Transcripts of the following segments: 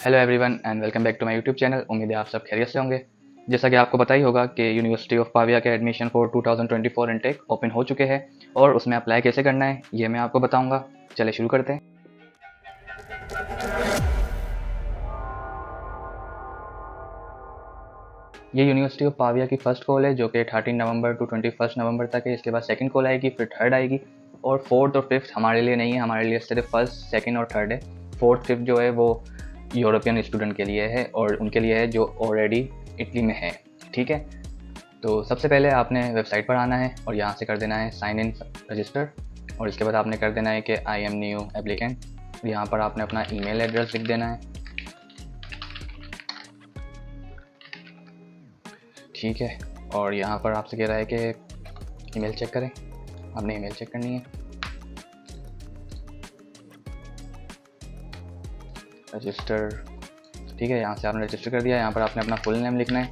Hello everyone and welcome back to my YouTube channel. उम्मीद है आप सब खैरियत से होंगे। जैसा कि आपको पता ही होगा कि यूनिवर्सिटी ऑफ पाविया के एडमिशन फॉर 2024 इनटेक ओपन हो चुके हैं और उसमें अप्लाई कैसे करना है ये मैं आपको बताऊंगा। चले शुरू करते हैं। ये यूनिवर्सिटी ऑफ पाविया की फर्स्ट कॉल है जो कि 13 नवंबर टू 21 नवंबर तक है। इसके बाद सेकंड कॉल आएगी, फिर थर्ड आएगी और फोर्थ और फिफ्थ हमारे लिए नहीं है, हमारे लिए सिर्फ फर्स्ट सेकंड और थर्ड है। फोर्थ फिफ्थ जो है वो यूरोपियन स्टूडेंट के लिए है और उनके लिए है जो ऑलरेडी इटली में है। ठीक है, तो सबसे पहले आपने वेबसाइट पर आना है और यहाँ से कर देना है साइन इन रजिस्टर और इसके बाद आपने कर देना है कि आई एम न्यू एप्लीकेंट। यहाँ पर आपने अपना ईमेल एड्रेस लिख देना है। ठीक है, और यहाँ पर आपसे कह रहा है कि ईमेल चेक करें। आपने ईमेल चेक करनी है। रजिस्टर, ठीक है, यहाँ से आपने रजिस्टर कर दिया। यहाँ पर आपने अपना फुल नेम लिखना है,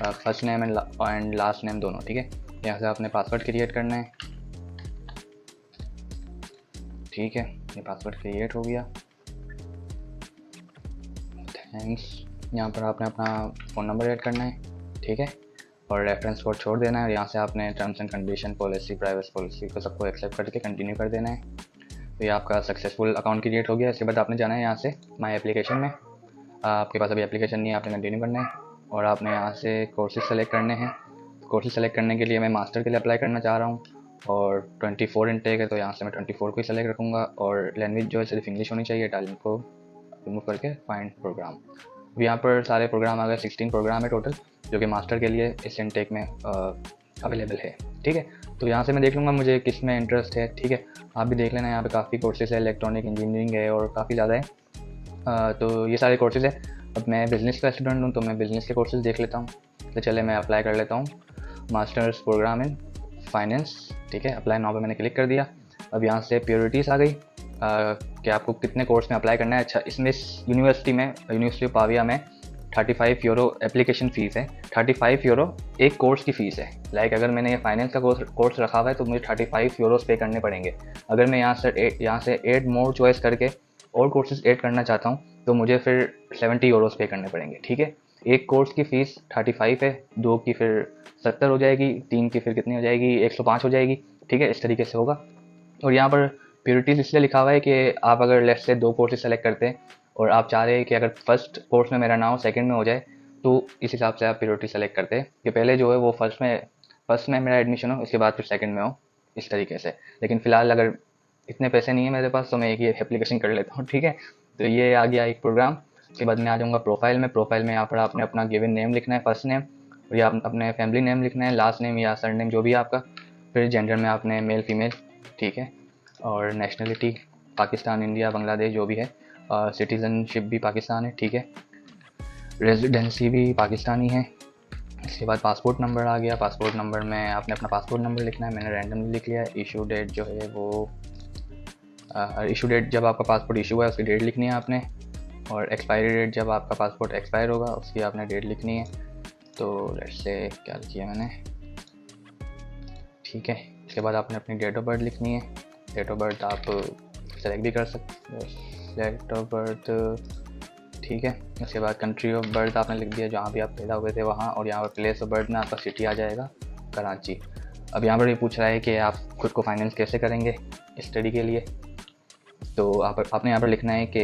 first name and last name दोनों। ठीक है, यहाँ से आपने पासवर्ड क्रिएट करना है। ठीक है, ये पासवर्ड क्रिएट हो गया, थैंक्स। यहाँ पर आपने अपना फ़ोन नंबर ऐड करना है। ठीक है, और रेफरेंस कोड छोड़ देना है और यहाँ से आपने terms and condition, policy, privacy policy को सबको एक्सेप्ट करके कंटिन्यू कर देना है। तो ये आपका सक्सेसफुल अकाउंट क्रिएट हो गया। इसके बाद आपने जाना है यहाँ से माई एप्लीकेशन में। आपके पास अभी एप्लीकेशन नहीं है, आपने कंटिन्यू करना है और आपने यहाँ से कोर्सेज सेलेक्ट करने हैं। कोर्सेज सेलेक्ट करने के लिए मैं मास्टर के लिए अप्लाई करना चाह रहा हूँ और 24 इनटेक है तो यहाँ से मैं 24 को ही सेलेक्ट रखूँगा और लैंग्वेज जो है सिर्फ इंग्लिश होनी चाहिए। इटालियन को रिमूव करके फाइंड प्रोग्राम। यहाँ पर सारे प्रोग्राम आ गए, 16 प्रोग्राम है टोटल जो कि मास्टर के लिए इस इनटेक में अवेलेबल है। ठीक है, तो यहाँ से मैं देख लूँगा मुझे किस में इंटरेस्ट है। ठीक है, आप भी देख लेना, यहाँ पे काफ़ी कोर्सेज है, इलेक्ट्रॉनिक इंजीनियरिंग है और काफ़ी ज़्यादा है। तो ये सारे कोर्सेज है। अब मैं बिज़नेस का स्टूडेंट हूँ तो मैं बिज़नेस के कोर्सेज देख लेता हूँ। तो चले मैं अप्लाई कर लेता हूँ मास्टर्स प्रोग्राम इन फाइनेंस। ठीक है, अप्लाई नाउ पे मैंने क्लिक कर दिया। अब यहाँ से प्योरिटीज़ आ गई कि आपको कितने कोर्स में अप्लाई करना है। अच्छा, इसमें यूनिवर्सिटी में, यूनिवर्सिटी ऑफ पाविया में 35 यूरो एप्लीकेशन फ़ीस है। 35 यूरो एक कोर्स की फ़ीस है। लाइक अगर मैंने ये फाइनेंस का कोर्स रखा हुआ है तो मुझे 35 यूरोस पे करने पड़ेंगे। अगर मैं यहाँ से 8 मोर चॉइस करके और कोर्सेज ऐड करना चाहता हूँ तो मुझे फिर 70 यूरोस पे करने पड़ेंगे। ठीक है, एक कोर्स की फ़ीस 35 है, 2 की फिर 70 हो जाएगी, 3 की फिर कितनी हो जाएगी, 105 हो जाएगी। ठीक है, इस तरीके से होगा। और यहाँ पर प्योरिटीज़ इसलिए लिखा हुआ है कि आप अगर लेफ्ट से 2 कोर्सेज सेलेक्ट करते हैं और आप चाह रहे हैं कि अगर फर्स्ट कोर्स में मेरा ना हो सेकंड में हो जाए तो इस हिसाब से आप प्योरिटी सेलेक्ट करते हैं कि पहले जो है वो फर्स्ट में मेरा एडमिशन हो, इसके बाद फिर सेकंड में हो, इस तरीके से। लेकिन फ़िलहाल अगर इतने पैसे नहीं है मेरे पास तो मैं एक ही एप्लीकेशन कर लेता हूँ। ठीक है, तो ये आ गया एक प्रोग्राम। उसके बाद मैं आ जाऊँगा प्रोफाइल में। प्रोफाइल में यहाँ पर आपने अपना गिवन नेम लिखना है, फर्स्ट नेम, और या अपने फैमिली नेम लिखना है, लास्ट नेम या सर नेम जो भी है आपका। फिर जेंडर में आपने मेल फीमेल। ठीक है, और नेशनलिटी पाकिस्तान, इंडिया, बांग्लादेश जो भी है। सिटीज़नशिप भी पाकिस्तान है। ठीक है, रेजिडेंसी भी पाकिस्तानी है। इसके बाद पासपोर्ट नंबर आ गया। पासपोर्ट नंबर में आपने अपना पासपोर्ट नंबर लिखना है, मैंने रैंडमली लिख लिया है। इशू डेट जो है वो इशू डेट जब आपका पासपोर्ट इशू है उसकी डेट लिखनी है आपने, और एक्सपायरी डेट जब आपका पासपोर्ट एक्सपायर होगा उसकी आपने डेट लिखनी है। तो लेट्स से क्या लिखी मैंने। ठीक है, इसके बाद आपने अपनी डेट ऑफ बर्थ लिखनी है। डेट ऑफ बर्थ आप सेलेक्ट भी कर सकते हो, सेलेक्ट ऑफ बर्थ। ठीक है, उसके बाद कंट्री ऑफ बर्थ आपने लिख दिया जहाँ भी आप पैदा हुए थे वहाँ, और यहाँ पर प्लेस ऑफ बर्थ में आपका सिटी आ जाएगा कराची। अब यहाँ पर ये पूछ रहा है कि आप खुद को फाइनेंस कैसे करेंगे स्टडी के लिए। तो आपने यहाँ पर लिखना है कि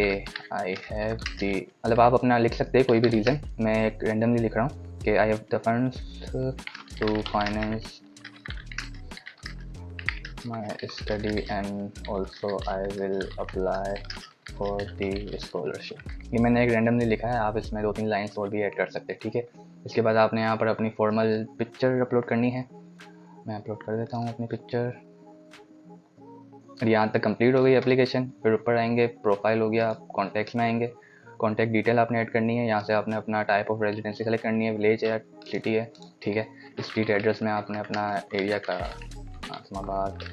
आई हैव दी, मतलब आप अपना लिख सकते हैं कोई भी रीज़न, मैं एक रेंडमली लिख रहा हूँ कि I have the funds to finance my study and also I will apply for the scholarship. ये मैंने एक रेंडमली लिखा है, आप इसमें 2-3 लाइन्स और भी ऐड कर सकते हैं। ठीक है, इसके बाद आपने यहाँ पर अपनी फॉर्मल पिक्चर अपलोड करनी है। मैं अपलोड कर देता हूँ अपनी पिक्चर। यहाँ तक कंप्लीट हो गई एप्लीकेशन। फिर ऊपर आएंगे, प्रोफाइल हो गया, कॉन्टैक्ट्स में आएंगे, कॉन्टैक्ट डिटेल आपने ऐड करनी है। यहाँ से आपने अपना टाइप ऑफ रेजिडेंसी सेलेक्ट करनी है, विलेज है, सिटी है। ठीक है, स्ट्रीट एड्रेस में आपने अपना एरिया का, इस्लामाबाद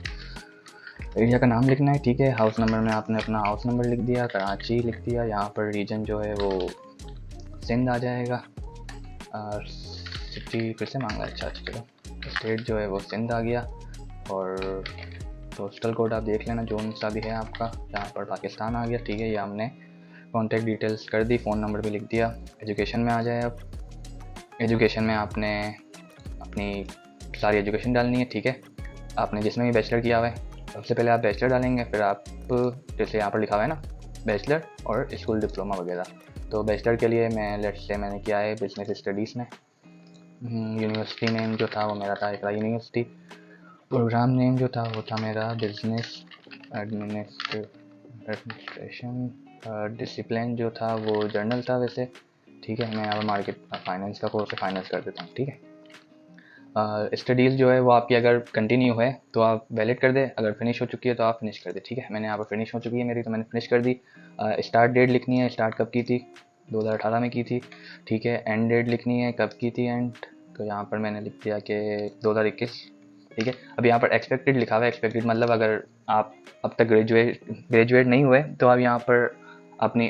एरिया का नाम लिखना है। ठीक है, हाउस नंबर में आपने अपना हाउस नंबर लिख दिया, कराची लिख दिया। यहाँ पर रीजन जो है वो सिंध आ जाएगा, और सिटी फिर से मांगा। अच्छा चलो, स्टेट जो है वो सिंध आ गया, और पोस्टल कोड आप देख लेना जो सा भी है आपका। यहाँ पर पाकिस्तान आ गया। ठीक है, ये हमने कॉन्टैक्ट डिटेल्स कर दी, फ़ोन नंबर भी लिख दिया। एजुकेशन में आ जाए। अब एजुकेशन में आपने अपनी सारी एजुकेशन डालनी है, ठीक है। आपने जिसमें भी बैचलर किया हुआ है, सबसे पहले आप बैचलर डालेंगे, फिर आप जैसे यहाँ पर लिखा हुआ है ना बैचलर और स्कूल डिप्लोमा वगैरह, तो बैचलर के लिए मैं लेट्स से मैंने किया है बिजनेस स्टडीज़ में। यूनिवर्सिटी नेम जो था वो मेरा था इकरा यूनिवर्सिटी। प्रोग्राम नेम जो था वो था मेरा बिजनेस एडमिनिस्ट्रेशन। डिसिप्लिन जो था वो जर्नल था वैसे, ठीक है। मैं यहाँ मार्केट फाइनेंस का कोर्स फाइनेंस कर देता हूँ, ठीक है। स्टडीज़ जो है वो आपकी अगर कंटिन्यू है तो आप वैलिड कर दे, अगर फिनिश हो चुकी है तो आप फिनिश कर दे, ठीक है। मैंने यहाँ पर फिनिश हो चुकी है मेरी, तो मैंने फिनिश कर दी। स्टार्ट डेट लिखनी है, स्टार्ट कब की थी, 2018 में की थी, ठीक है। एंड डेट लिखनी है, कब की थी एंड, तो यहाँ पर मैंने लिख दिया कि 2021, ठीक है। अब यहाँ पर एक्सपेक्टेड लिखा हुआ है, एक्सपेक्टेड मतलब अगर आप अब तक ग्रेजुएट नहीं हुए तो आप यहाँ पर अपनी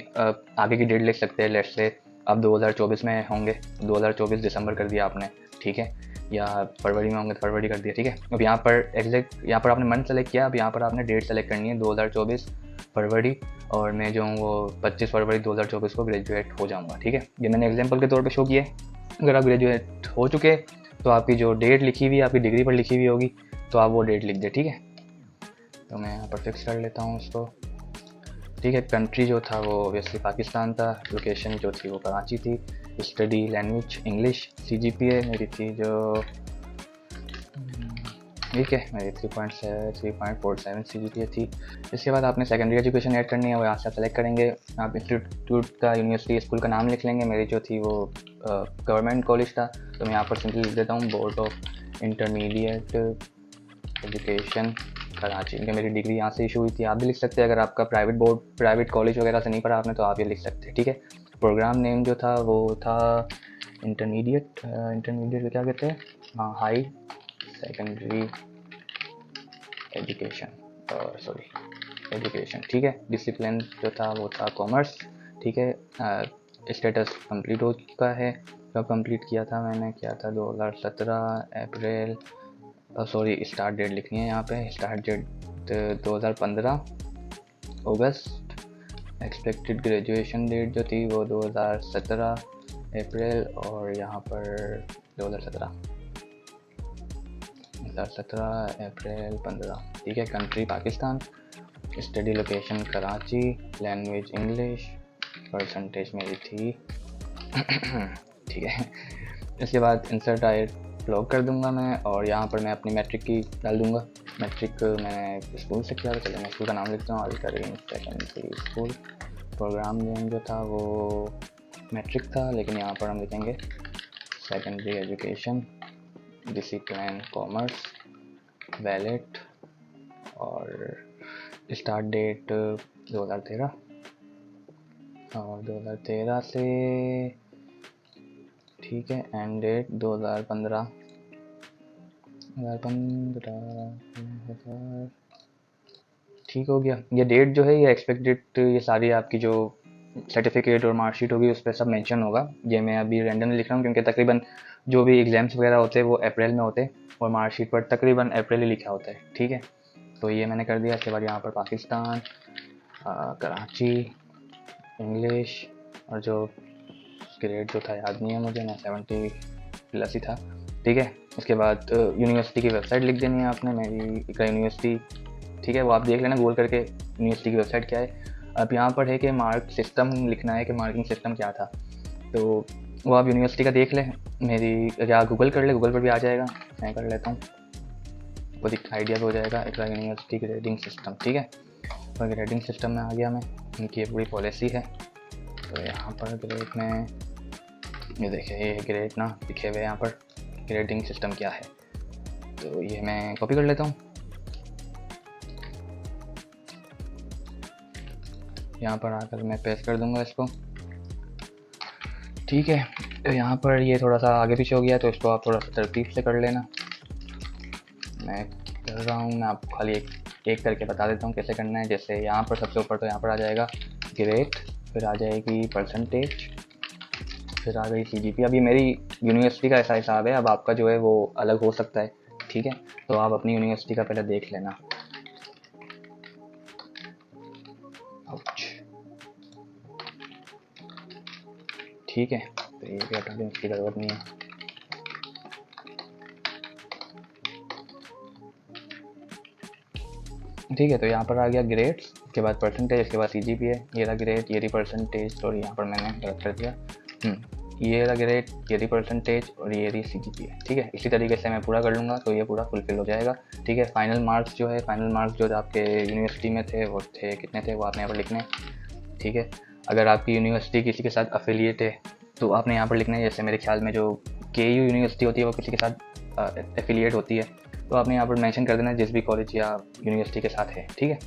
आगे की डेट लिख सकते हैं। लेट्स से अब 2024 में होंगे, 2024 दिसंबर कर दिया आपने, ठीक है, या फरवरी में होंगे तो फरवरी कर दिया, ठीक है। अब यहाँ पर एग्जैक्ट यहाँ पर आपने मंथ सेलेक्ट किया, अब यहाँ पर आपने डेट सेलेक्ट करनी है 2024 फरवरी, और मैं जो हूँ वो 25 फरवरी 2024 को ग्रेजुएट हो जाऊँगा, ठीक है। ये मैंने एग्जाम्पल के तौर पे शो किया है। अगर आप ग्रेजुएट हो चुके तो आपकी जो डेट लिखी हुई आपकी डिग्री पर लिखी हुई होगी तो आप वो डेट लिख दे, ठीक है। तो मैं यहाँ पर फिक्स कर लेता हूँ उसको, ठीक है। कंट्री जो था वो ऑब्वियसली पाकिस्तान था, लोकेशन जो थी वो कराची थी, स्टडी लैंग्वेज इंग्लिश, CGPA मेरी थी जो, ठीक है, मेरी 3.47 CGPA थी। इसके बाद आपने सेकेंडरी एजुकेशन ऐड करनी है, वो यहाँ से सेलेक्ट करेंगे। आप इंस्टीट्यूट का, यूनिवर्सिटी, स्कूल का नाम लिख लेंगे। मेरी जो थी वो गवर्नमेंट कॉलेज था, तो मैं यहाँ पर सिंपली लिख देता हूँ board of intermediate education Karachi, क्योंकि मेरी डिग्री यहाँ से इशू हुई थी। आप भी लिख सकते हैं, अगर आपका प्राइवेट कॉलेज वगैरह से नहीं पढ़ा आपने तो आप ये लिख सकते हैं, ठीक है। प्रोग्राम नेम जो था वो था इंटरमीडिएट क्या कहते हैं, हाँ, हाई सेकेंडरी एजुकेशन, ठीक है। डिसिप्लिन जो था वो था कॉमर्स, ठीक है। स्टेटस कंप्लीट हो चुका है। कब कंप्लीट किया था मैंने, किया था 2017 अप्रैल, स्टार्ट डेट लिखनी है यहाँ पे, स्टार्ट डेट 2015 अगस्त। एक्सपेक्टेड ग्रेजुएशन डेट जो थी वो 2017 अप्रैल, और यहाँ पर 2017 अप्रैल 15, ठीक है। Country Pakistan, study location Karachi, language English, percentage मेरी थी ठीक है। इसके बाद इंसर्ट आई लॉग कर दूंगा मैं, और यहाँ पर मैं अपनी मैट्रिक की डाल दूंगा। मैट्रिक मैंने स्कूल से किया था, चलिए मैं स्कूल का नाम लिखता हूँ, अल्करीम सेकेंडरी स्कूल। प्रोग्राम नेम जो था वो मैट्रिक था, लेकिन यहाँ पर हम लिखेंगे secondary education, discipline commerce, valid, और स्टार्ट डेट 2013, और 2013 से, ठीक है, एंड डेट 2015 ठीक हो गया। ये डेट जो है ये एक्सपेक्टेड, ये सारी आपकी जो सर्टिफिकेट और मार्कशीट होगी उस पर सब मेंशन होगा। ये मैं अभी रैंडमली लिख रहा हूँ क्योंकि तकरीबन जो भी एग्ज़ाम्स वगैरह होते हैं वो अप्रैल में होते हैं, और मार्कशीट पर तकरीबन अप्रैल ही लिखा होता है, ठीक है। तो ये मैंने कर दिया। इसके बाद यहाँ पर पाकिस्तान, कराची, इंग्लिश, और जो ग्रेड जो था याद नहीं है मुझे, मैं 70+ ही था, ठीक है। उसके बाद यूनिवर्सिटी की वेबसाइट लिख देनी है आपने, मेरी इकरा यूनिवर्सिटी, ठीक है। वो आप देख लेना गूगल करके यूनिवर्सिटी की वेबसाइट क्या है। अब यहाँ पर है कि मार्क सिस्टम लिखना है कि मार्किंग सिस्टम क्या था, तो वो आप यूनिवर्सिटी का देख लें। मेरी क्या गूगल कर ले, गूगल पर भी आ जाएगा, मैं कर लेता हूँ, वो आइडिया भी हो जाएगा। इकरा यूनिवर्सिटी ग्रेडिंग सिस्टम, ठीक है। और ग्रेडिंग सिस्टम में आ गया मैं, इनकी पूरी पॉलिसी है। तो यहाँ पर ग्रेड में ये देखिए, ये ग्रेड ना लिखे हुए यहाँ पर, ग्रेडिंग सिस्टम क्या है, तो ये मैं कॉपी कर लेता हूँ। यहाँ पर आकर मैं पेस्ट कर दूंगा इसको, ठीक है। तो यहाँ पर ये थोड़ा सा आगे पीछे हो गया, तो इसको आप थोड़ा सा तरतीब से कर लेना। मैं कर रहा हूँ, मैं आपको खाली एक करके बता देता हूँ कैसे करना है। जैसे यहाँ पर सबसे ऊपर तो यहाँ पर आ जाएगा ग्रेड, फिर आ जाएगी परसेंटेज, फिर आ गई CGPA। अभी मेरी यूनिवर्सिटी का ऐसा हिसाब है, अब आपका जो है वो अलग हो सकता है, ठीक है। तो आप अपनी यूनिवर्सिटी का पहले देख लेना। ठीक है, तो ये भी हटा दें, इसकी ज़रूरत नहीं है। ठीक है, तो यहाँ पर आ गया ग्रेड्स, उसके बाद परसेंटेज, इसके बाद CGPA, ये रहा ग्रेड, ये रही परसेंटेज, और यहाँ पर मैंने गलत कर दिया, ये रहा ग्रेड, ये रही परसेंटेज, और ये रही CGPA। ठीक है, इसी तरीके से मैं पूरा कर लूँगा तो ये पूरा फुलफिल हो जाएगा। ठीक है, फाइनल मार्क्स जो है, फाइनल मार्क्स जो आपके यूनिवर्सिटी में थे वो थे कितने थे, वो आपने यहाँ पर लिखने हैं। ठीक है, अगर आपकी यूनिवर्सिटी किसी के साथ अफिलिएट है तो आपने यहाँ पर लिखना है। जैसे मेरे ख्याल में जो KU यूनिवर्सिटी होती है वो किसी के साथ एफिलिएट होती है, तो आपने यहाँ पर मेंशन कर देना है जिस भी कॉलेज या यूनिवर्सिटी के साथ है। ठीक है,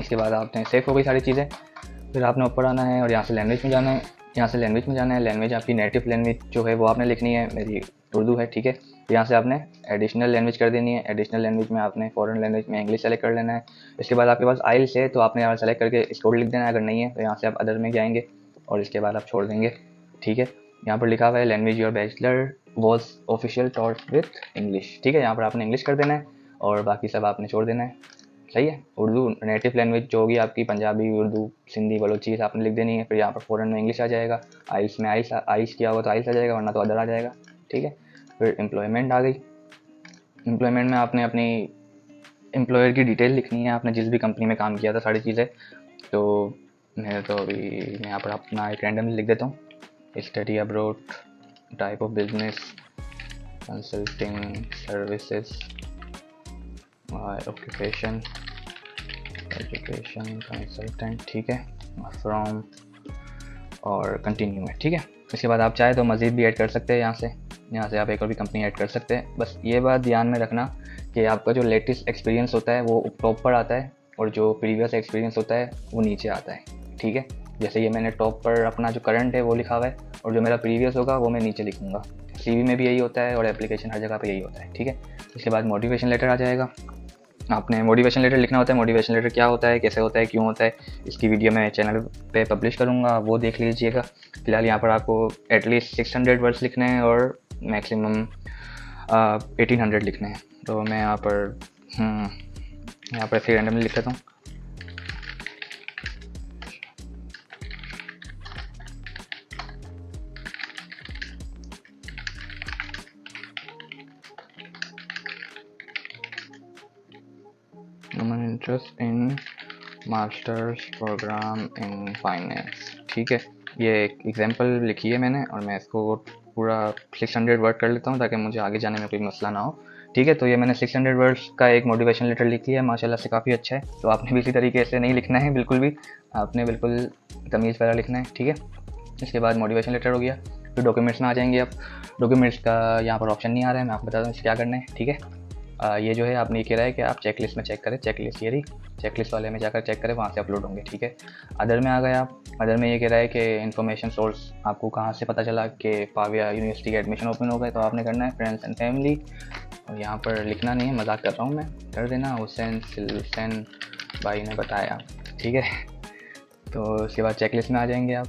इसके बाद आपने सेफ हो गई सारी चीज़ें, फिर आपने ऊपर आना है और यहाँ से लैंग्वेज में जाना है। यहाँ से लैंग्वेज में जाना है, लैंग्वेज आपकी नेटिव लैंग्वेज जो है वो आपने लिखनी है, मेरी उर्दू है। ठीक है, यहाँ से आपने एडिशनल लैंग्वेज कर देनी है। एडिशनल लैंग्वेज में आपने फॉरेन लैंग्वेज में इंग्लिश सेलेक्ट कर लेना है। इसके बाद आपके पास आइल्स है तो आपने यहाँ सेलेक्ट करके इसको लिख देना है, अगर नहीं है तो यहाँ से आप अदर में जाएंगे और इसके बाद आप छोड़ देंगे। ठीक है, यहाँ पर लिखा हुआ है language your bachelor was official taught with English. ठीक है, यहाँ पर आपने इंग्लिश कर देना है और बाकी सब आपने छोड़ देना है। सही है, उर्दू नेटिव लैंग्वेज जो होगी आपकी, पंजाबी, उर्दू, सिंधी, बलोची आपने लिख देनी है। फिर यहाँ पर फ़ॉरेन में इंग्लिश आ जाएगा, आइल्स में आइल्स किया होगा तो आइल्स आ जाएगा, वरना तो अदर आ जाएगा। ठीक है, फिर एम्प्लॉयमेंट आ गई। एम्प्लॉयमेंट में आपने अपनी एम्प्लॉयर की डिटेल लिखनी है, आपने जिस भी कंपनी में काम किया था सारी चीज़ें। तो मैं तो अभी यहाँ पर अपना एक रैंडमली लिख देता हूँ, study abroad, type of business, consulting services, occupation, education consultant. ठीक है, फ्रॉम और कंटिन्यू है। ठीक है, इसके बाद आप चाहे तो मज़ीद भी ऐड कर सकते हैं, यहाँ से आप एक और भी कंपनी ऐड कर सकते हैं। बस ये बात ध्यान में रखना कि आपका जो लेटेस्ट एक्सपीरियंस होता है वो टॉप पर आता है और जो प्रीवियस एक्सपीरियंस होता है वो नीचे आता है। ठीक है, जैसे ये मैंने टॉप पर अपना जो करंट है वो लिखा हुआ है और जो मेरा प्रीवियस होगा वो मैं नीचे लिखूँगा। CV में भी यही होता है और एप्लीकेशन हर जगह पे यही होता है। ठीक है, इसके बाद मोटिवेशन लेटर आ जाएगा। आपने मोटिवेशन लेटर लिखना होता है। मोटिवेशन लेटर क्या होता है, कैसे होता है, क्यों होता है, इसकी वीडियो मैं चैनल पे पब्लिश करूँगा, वो देख लीजिएगा। फिलहाल यहाँ पर आपको एटलीस्ट 600 वर्ड्स लिखने हैं और मैक्सिमम 1800 लिखने हैं। तो मैं यहाँ पर फिर रैंडमली लिख लेता हूँ। Interest in masters program in finance. ठीक है, ये एक एग्जांपल लिखी है मैंने और मैं इसको पूरा 600 वर्ड कर लेता हूँ ताकि मुझे आगे जाने में कोई मसला ना हो। ठीक है, तो ये मैंने 600 वर्ड्स का एक मोटिवेशन लेटर लिख लिया है, माशाल्लाह से काफ़ी अच्छा है। तो आपने भी इसी तरीके से नहीं लिखना है, बिल्कुल भी आपने बिल्कुल तमीज़ वाला लिखना है। ठीक है, इसके बाद मोटिवेशन लेटर हो गया। फिर डॉक्यूमेंट्स में आ जाएंगे। अब डॉक्यूमेंट्स का यहाँ पर ऑप्शन नहीं आ रहा है, मैं आपको बता दूँ क्या करना है। ठीक है, ये जो है आपने ये कह रहा है कि आप चेकलिस्ट में चेक करें, चेकलिस्ट ये रही, चेकलिस्ट वाले में जाकर चेक करें, वहाँ से अपलोड होंगे। ठीक है, अदर में आ गए आप। अदर में ये कह रहा है कि इन्फॉर्मेशन सोर्स आपको कहाँ से पता चला कि पाविया यूनिवर्सिटी के एडमिशन ओपन हो गए, तो आपने करना है फ्रेंड्स एंड फैमिली, और यहाँ पर लिखना नहीं है, मजाक कर रहा हूँ मैं, कर देना हुसैन सिलसैन भाई ने बताया। ठीक है, तो उसके बाद चेकलिस्ट में आ जाएंगे आप।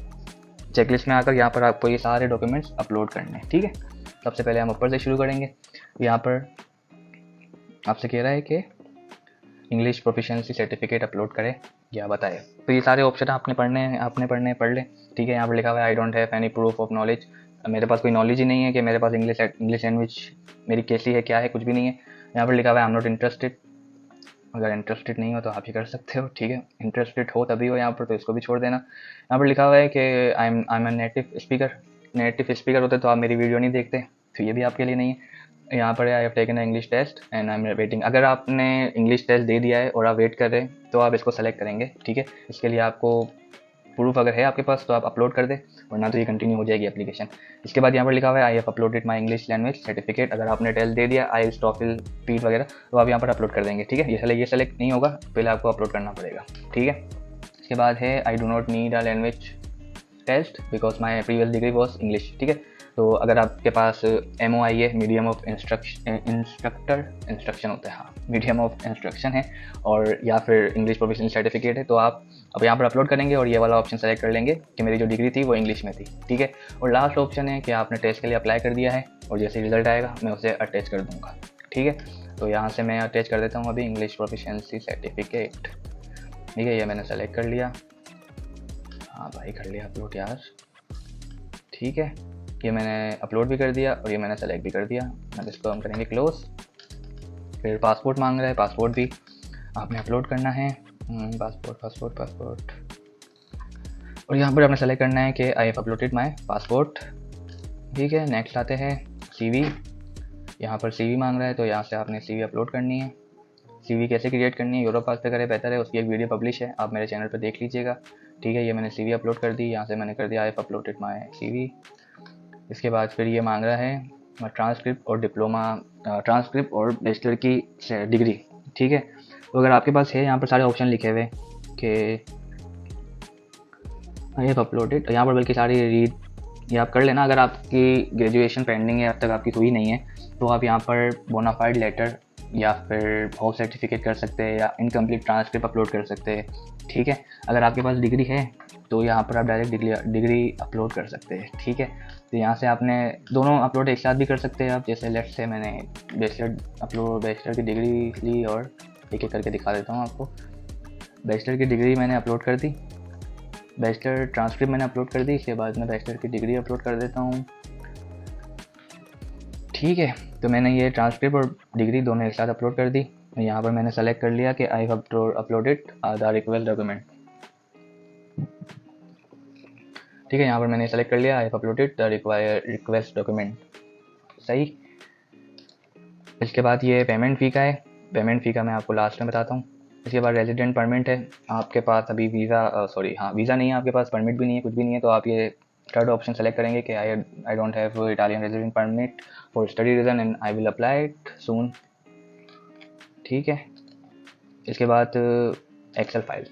चेकलिस्ट में आकर यहाँ पर आपको ये सारे डॉक्यूमेंट्स अपलोड करने हैं। ठीक है, सबसे पहले हम ऊपर से शुरू करेंगे। यहाँ पर आपसे कह रहा है कि इंग्लिश प्रोफिशिएंसी सर्टिफिकेट अपलोड करें या बताएं। तो ये सारे ऑप्शन आपने पढ़ने पढ़ लें। ठीक है, यहाँ पर लिखा हुआ है आई don't have any proof of knowledge. मेरे पास कोई नॉलेज ही नहीं है कि मेरे पास इंग्लिश लैंग्वेज मेरी कैसी है, क्या है, कुछ भी नहीं है। यहाँ पर लिखा हुआ है आई एम नॉट इंटरेस्टेड। अगर इंटरेस्टेड नहीं हो तो आप ही कर सकते हो। ठीक है, इंटरेस्टेड हो तभी हो यहाँ पर, तो इसको भी छोड़ देना। यहाँ पर लिखा हुआ है कि I am a native speaker. Native speaker होते तो आप मेरी वीडियो नहीं देखते, तो ये भी आपके लिए नहीं है। यहाँ पर I have taken English test and I am waiting. अगर आपने इंग्लिश टेस्ट दे दिया है और आप वेट कर रहे हैं तो आप इसको सेलेक्ट करेंगे। ठीक है, इसके लिए आपको प्रूफ अगर है आपके पास तो आप अपलोड कर दें, वरना तो ये कंटिन्यू हो जाएगी एप्लीकेशन। इसके बाद यहाँ पर लिखा हुआ है I have uploaded my English language certificate. अगर आपने टेस्ट दे दिया आईएलटीएस, टॉफल, पीट वगैरह, तो आप यहाँ पर अपलोड कर देंगे। ठीक है, ये सेलेक्ट नहीं होगा, पहले आपको अपलोड करना पड़ेगा। ठीक है, इसके बाद है I do not need a language test because my previous degree was English. ठीक है, तो अगर आपके पास MOI है, मीडियम ऑफ इंस्ट्रक्शन होता है, हाँ, मीडियम ऑफ इंस्ट्रक्शन है, और या फिर इंग्लिश प्रोफिशिएंसी सर्टिफिकेट है, तो आप अब यहाँ पर अपलोड करेंगे और ये वाला ऑप्शन सेलेक्ट कर लेंगे कि मेरी जो डिग्री थी वो इंग्लिश में थी। ठीक है, और लास्ट ऑप्शन है कि आपने टेस्ट के लिए अप्लाई कर दिया है और जैसे रिजल्ट आएगा मैं उसे अटैच कर दूँगा। ठीक है, तो यहाँ से मैं अटैच कर देता हूँ अभी इंग्लिश प्रोफिशिएंसी सर्टिफिकेट। ठीक है, ये मैंने सेलेक्ट कर लिया। हाँ भाई, कर लिया अपलोड यार। ठीक है, ये मैंने अपलोड भी कर दिया और ये मैंने सेलेक्ट भी कर दिया। अब इसको हम करेंगे क्लोज। फिर पासपोर्ट मांग रहा है, पासपोर्ट भी आपने अपलोड करना है। पासपोर्ट और यहाँ पर आपने सेलेक्ट करना है कि I have uploaded my passport. ठीक है, नेक्स्ट आते हैं CV। यहाँ पर CV मांग रहा है तो यहाँ से आपने CV अपलोड करनी है। CV कैसे क्रिएट करनी है यूरोपास पे करे बेहतर है, उसकी एक वीडियो पब्लिश है, आप मेरे चैनल पर देख लीजिएगा। ठीक है, ये मैंने CV अपलोड कर दी, यहाँ से मैंने कर दिया I have uploaded my CV। इसके बाद फिर ये मांग रहा है ट्रांसक्रिप्ट और डिप्लोमा, ट्रांसक्रिप्ट और बैचलर की डिग्री। ठीक है, तो अगर आपके पास है, यहाँ पर सारे ऑप्शन लिखे हुए कि आई हैव अपलोडेड, यहाँ पर बल्कि सारी रीड ये आप कर लेना। अगर आपकी ग्रेजुएशन पेंडिंग है, अब तक आपकी हुई नहीं है, तो आप यहाँ पर बोनाफाइड लेटर या फिर हाउस सर्टिफिकेट कर सकते हैं या इनकम्प्लीट ट्रांसक्रिप्ट अपलोड कर सकते हैं। ठीक है, अगर आपके पास डिग्री है तो यहाँ पर आप डायरेक्ट डिग्री अपलोड कर सकते हैं। ठीक है, तो यहाँ से आपने दोनों अपलोड एक साथ भी कर सकते हैं आप। जैसे लेट्स से मैंने बैचलर की डिग्री ली और एक एक करके दिखा देता हूँ आपको। बैचलर की डिग्री मैंने अपलोड कर दी, बैचलर ट्रांसक्रिप्ट मैंने अपलोड कर दी, इसके बाद मैं बैचलर की डिग्री अपलोड कर देता हूँ। ठीक है, तो मैंने ये ट्रांसक्रिप्ट और डिग्री दोनों एक साथ अपलोड कर दी। यहाँ पर मैंने सेलेक्ट कर लिया कि I have uploaded the request document. ठीक है, यहाँ पर मैंने सेलेक्ट कर लिया I have uploaded the request document. सही। इसके बाद ये पेमेंट फ़ी का है, पेमेंट फ़ी का मैं आपको लास्ट में बताता हूँ। इसके बाद रेजिडेंट परमिट है, आपके पास अभी वीज़ा नहीं है, आपके पास परमिट भी नहीं है, कुछ भी नहीं है, तो आप ये थर्ड ऑप्शन सेलेक्ट करेंगे कि I don't have Italian resident permit for study reason and I will apply it soon. ठीक है, इसके बाद एक्सेल फाइल।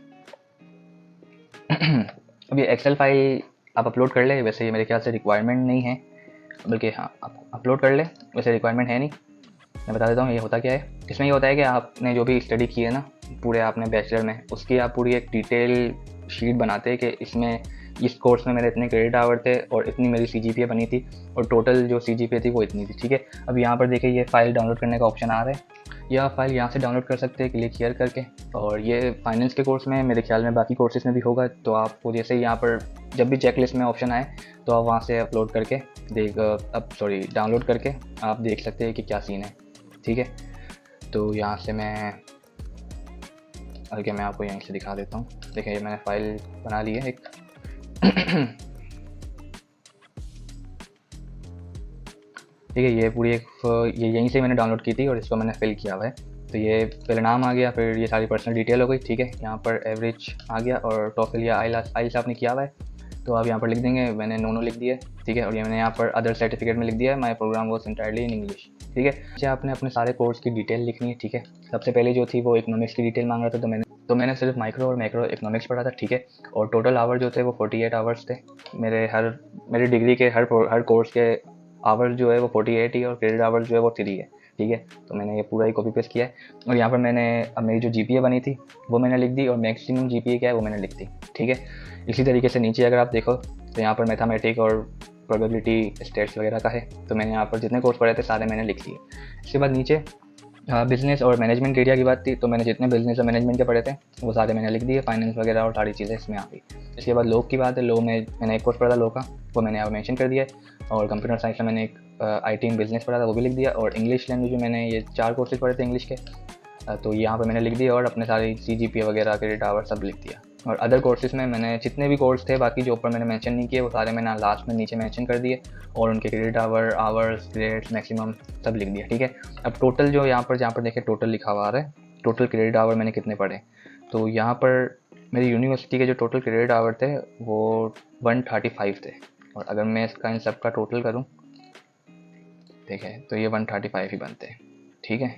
अब ये एक्सेल फाइल आप अपलोड कर ले, वैसे ये मेरे ख्याल से रिक्वायरमेंट नहीं है, बल्कि हाँ आप अपलोड कर ले, वैसे रिक्वायरमेंट है नहीं। मैं बता देता हूँ ये होता क्या है। इसमें ये होता है कि आपने जो भी स्टडी की है ना पूरे आपने बैचलर में, उसकी आप पूरी एक डिटेल शीट बनाते हैं कि इसमें इस कोर्स में मेरे इतने क्रेडिट आवर थे और इतनी मेरी CGPA बनी थी और टोटल जो CGPA थी वो इतनी थी। ठीक है, अब यहाँ पर देखिए ये फाइल डाउनलोड करने का ऑप्शन आ रहा है, या आप फाइल यहाँ से डाउनलोड कर सकते हैं क्लिक हियर करके। और ये फाइनेंस के कोर्स में, मेरे ख्याल में बाकी कोर्सेज में भी होगा, तो आपको जैसे ही यहाँ पर जब भी चेकलिस्ट में ऑप्शन आए तो आप वहाँ से अपलोड करके डाउनलोड करके आप देख सकते हैं कि क्या सीन है। ठीक है, तो यहाँ से मैं आपको यहीं से दिखा देता हूँ। देखिए ये मैंने फाइल बना ली है एक। ठीक है, ये पूरी ये यहीं से मैंने डाउनलोड की थी और इसको मैंने फिल किया हुआ है। तो ये पहले नाम आ गया, फिर ये सारी पर्सनल डिटेल हो गई। ठीक है, यहाँ पर एवरेज आ गया और टॉफल या आइल्स आपने किया हुआ है, तो आप यहाँ पर लिख देंगे मैंने नो लिख दिया। ठीक है, और ये मैंने यहाँ पर अदर सर्टिफिकेट में लिख दिया है माई programme was entirely in English. ठीक है, अच्छा आपने अपने सारे कोर्स की डिटेल लिखनी है। ठीक है, सबसे पहले जो थी वो इकोनॉमिक्स की डिटेल मांग रहा था, तो मैंने सिर्फ माइक्रो और मैक्रो इकोनॉमिक्स पढ़ा था। ठीक है, और टोटल आवर जो थे वो 48 आवर्स थे। मेरी डिग्री के हर कोर्स के आवर्स जो है वो 48 ही और क्रेडिट आवर्स जो है वो 3 है। ठीक है, तो मैंने ये पूरा ही कॉपी पेस्ट किया है और यहाँ पर मैंने अब मेरी जो GPA बनी थी वो मैंने लिख दी और मैक्सिमम GPA क्या है वो मैंने लिख दी। ठीक है, इसी तरीके से नीचे अगर आप देखो तो यहाँ पर मैथमेटिक और प्रोबेबिलिटी स्टेट्स वगैरह का है, तो मैंने यहाँ पर जितने कोर्स पढ़े थे सारे मैंने लिख लिए। इसके बाद नीचे बिजनेस और मैनेजमेंट एरिया की बात थी, तो मैंने जितने बिजनेस और मैनेजमेंट के पढ़े थे वो सारे मैंने लिख दिए, फाइनेंस वगैरह और सारी चीज़ें इसमें आ गई। इसके बाद लॉ की बात है, लॉ में मैंने एक कोर्स पढ़ा था लॉ का, वो मैंने यहाँ मेंशन कर दिया है। और कंप्यूटर साइंस में मैंने एक IT इन बिजनेस पढ़ा था, वो भी लिख दिया। और इंग्लिश लैंग्वेज में मैंने ये 4 कोर्सेज पढ़े थे इंग्लिश के, तो यहाँ पर मैंने लिख दिया और अपने सारे CGPA वगैरह क्रेडिट आवर सब लिख दिया। और अदर कोर्सेज में मैंने जितने भी कोर्स थे बाकी जो ऊपर मैंने मेंशन नहीं किए वो सारे मैंने लास्ट में नीचे मेंशन कर दिए और उनके क्रेडिट आवर्स ग्रेड्स मैक्सिमम सब लिख दिया। ठीक है, अब टोटल जो यहाँ पर देखिए टोटल लिखा हुआ आ रहा है, टोटल क्रेडिट आवर मैंने कितने पढ़े, तो यहाँ पर मेरी यूनिवर्सिटी के जो टोटल क्रेडिट आवर थे वो 135 थे। और अगर मैं इसका इन सब का टोटल करूँ देखें तो ये 135 ही बनते हैं। ठीक है,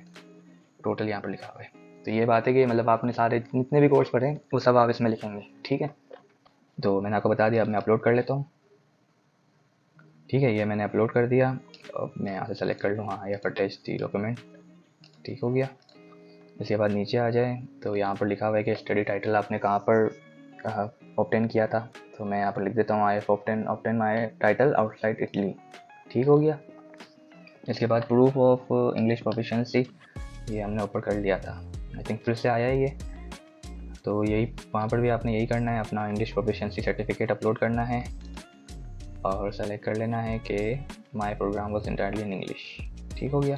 टोटल यहाँ पर लिखा हुआ है। तो ये बात है कि मतलब आपने सारे जितने भी कोर्स पढ़े वो सब आप इसमें लिखेंगे। ठीक है, तो मैंने आपको बता दिया, अब मैं अपलोड कर लेता हूँ। ठीक है, ये मैंने अपलोड कर दिया। अब मैं यहाँ से सेलेक्ट कर लूँ, हाँ ये अटैच दी डॉक्यूमेंट, ठीक हो गया। इसके बाद नीचे आ जाए तो यहाँ पर लिखा हुआ है कि स्टडी टाइटल आपने कहाँ पर ऑब्टेन किया था, तो मैं यहाँ पर लिख देता हूँ I have obtain my title outside Italy. ठीक हो गया। इसके बाद प्रूफ ऑफ इंग्लिश प्रोफिशिएंसी ये हमने ऊपर कर लिया था, आई थिंक फिर से आया है ये, तो यही वहाँ पर भी आपने यही करना है, अपना इंग्लिश प्रोफिशिएंसी सर्टिफिकेट अपलोड करना है। और सेलेक्ट कर लेना है कि माई programme was entirely in English. ठीक हो गया,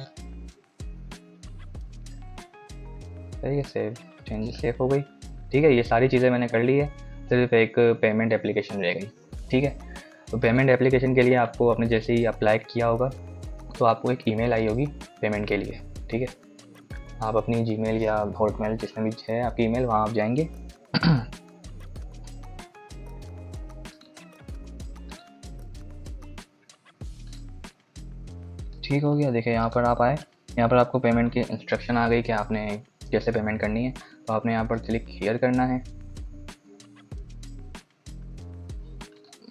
सही है, सेव चेंजेस सेव हो गई। ठीक है, ये सारी चीज़ें मैंने कर ली है, सिर्फ एक पेमेंट एप्लीकेशन रह गई। ठीक है, तो पेमेंट एप्लीकेशन के लिए आपको आपने जैसे ही अप्लाई किया होगा तो आपको एक ईमेल आई होगी पेमेंट के लिए। ठीक है, आप अपनी जीमेल या हॉटमेल जिसमें भी है आपकी ईमेल, वहाँ आप जाएंगे। ठीक हो गया, देखिए यहाँ पर आप आए, यहाँ पर आपको पेमेंट की इंस्ट्रक्शन आ गई कि आपने कैसे पेमेंट करनी है। तो आपने यहाँ पर क्लिक हियर करना है।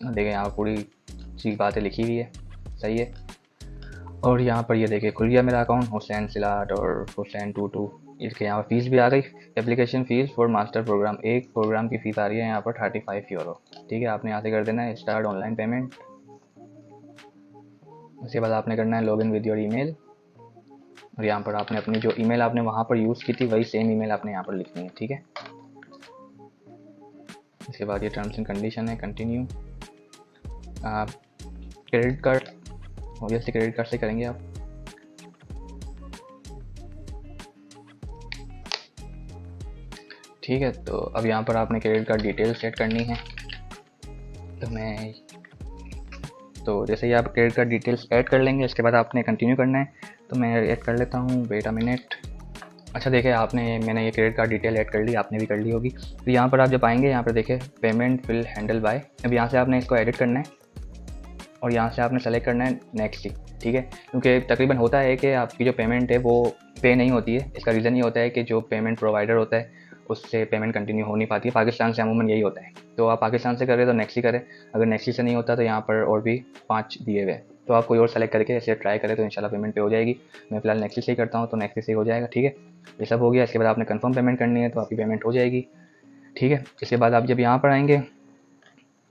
देखिए यहाँ पूरी चीज़ बातें लिखी हुई है, सही है। और यहाँ पर ये देखिए खुल गया मेरा अकाउंट, हुसैन सिलाट और हुसैन 22। इसके यहाँ पर फीस भी आ गई, application fees for master program. एक प्रोग्राम की फ़ीस आ रही है यहाँ पर 35 यूरो। ठीक है, आपने यहाँ से कर देना है स्टार्ट ऑनलाइन पेमेंट। उसके बाद आपने करना है लॉगिन विद योर ईमेल, और यहाँ पर आपने अपनी जो ईमेल आपने वहाँ पर यूज़ की थी वही सेम ईमेल आपने यहाँ पर लिखनी है। ठीक है, इसके बाद ये टर्म्स एंड कंडीशन है, continue. Credit card, obviously credit card से करेंगे आप। ठीक है, तो अब यहाँ पर आपने क्रेडिट कार्ड डिटेल सेट करनी है। तो जैसे ही आप क्रेडिट कार्ड डिटेल्स ऐड कर लेंगे, इसके बाद आपने कंटिन्यू करना है। तो मैं ऐड कर लेता हूँ, वेट अ मिनट। अच्छा देखिए, मैंने ये क्रेडिट कार्ड डिटेल ऐड कर ली, आपने भी कर ली होगी। तो यहाँ पर आप जब आएंगे, यहाँ पर देखिए पेमेंट विल हैंडल बाय। अब यहाँ से आपने इसको एडिट करना है और यहाँ से आपने सेलेक्ट करना है नेक्स्ट ही। ठीक है, क्योंकि तकरीबन होता है कि आपकी जो पेमेंट है वो पे नहीं होती है। इसका रीज़न ये होता है कि जो पेमेंट प्रोवाइडर होता है उससे पेमेंट कंटिन्यू हो नहीं पाती है। पाकिस्तान से अमूमन यही होता है। तो आप पाकिस्तान से करें तो नेक्स्ट ही करें, अगर नेक्स्ट से नहीं होता तो यहाँ पर और भी 5 दिए हुए हैं, तो आप कोई और सेलेक्ट करके ऐसे ट्राई करें तो इंशाल्लाह पेमेंट पे हो जाएगी। मैं फिलहाल नेक्स्ट से ही करता हूँ, तो नेक्स्ट से ही हो जाएगा। ठीक है, ये सब हो गया। इसके बाद आपने कंफर्म पेमेंट करनी है तो आपकी पेमेंट हो जाएगी। ठीक है, इसके बाद आप जब यहाँ पर आएंगे,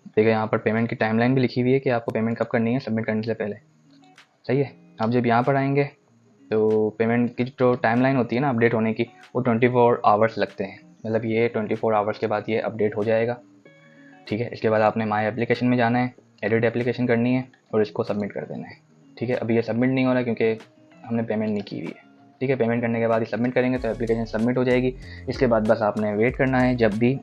देखिए यहाँ पर पेमेंट की टाइमलाइन भी लिखी हुई है कि आपको पेमेंट कब करनी है सबमिट करने से पहले। सही है, आप जब यहाँ पर आएंगे तो पेमेंट की जो टाइमलाइन होती है ना अपडेट होने की, वो 24 आवर्स लगते हैं। मतलब ये 24 आवर्स के बाद ये अपडेट हो जाएगा। ठीक है, इसके बाद आपने माई एप्लीकेशन में जाना है, एडिट एप्लीकेशन करनी है और इसको सबमिट कर देना है। ठीक है, अभी ये सबमिट नहीं हो रहा क्योंकि हमने पेमेंट नहीं की हुई है। ठीक है, पेमेंट करने के बाद ही सबमिट करेंगे तो एप्लीकेशन सबमिट हो जाएगी। इसके बाद बस आपने वेट करना है, जब भी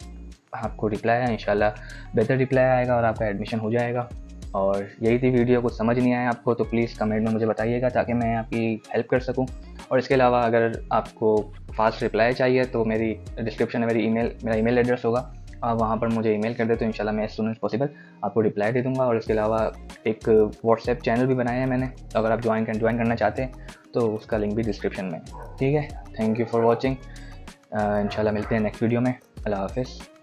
आपको रिप्लाई आए इंशाल्लाह बेहतर रिप्लाई आएगा और आपका एडमिशन हो जाएगा। और यही थी वीडियो, कुछ समझ नहीं आया आपको तो प्लीज़ कमेंट में मुझे बताइएगा ताकि मैं आपकी हेल्प कर सकूं। और इसके अलावा अगर आपको फास्ट रिप्लाई चाहिए तो मेरी डिस्क्रिप्शन में मेरा ईमेल एड्रेस होगा, आप वहाँ पर मुझे ईमेल कर दे तो इंशाल्लाह मैं एज सून एज पॉसिबल आपको रिप्लाई दे दूँगा। और इसके अलावा एक व्हाट्सएप चैनल भी बनाया है मैंने, अगर आप ज्वाइन करना चाहते हैं तो उसका लिंक भी डिस्क्रिप्शन में है। ठीक है, थैंक यू फॉर वॉचिंग। इंशाल्लाह मिलते हैं नेक्स्ट वीडियो में। अल्लाह हाफ़िज़।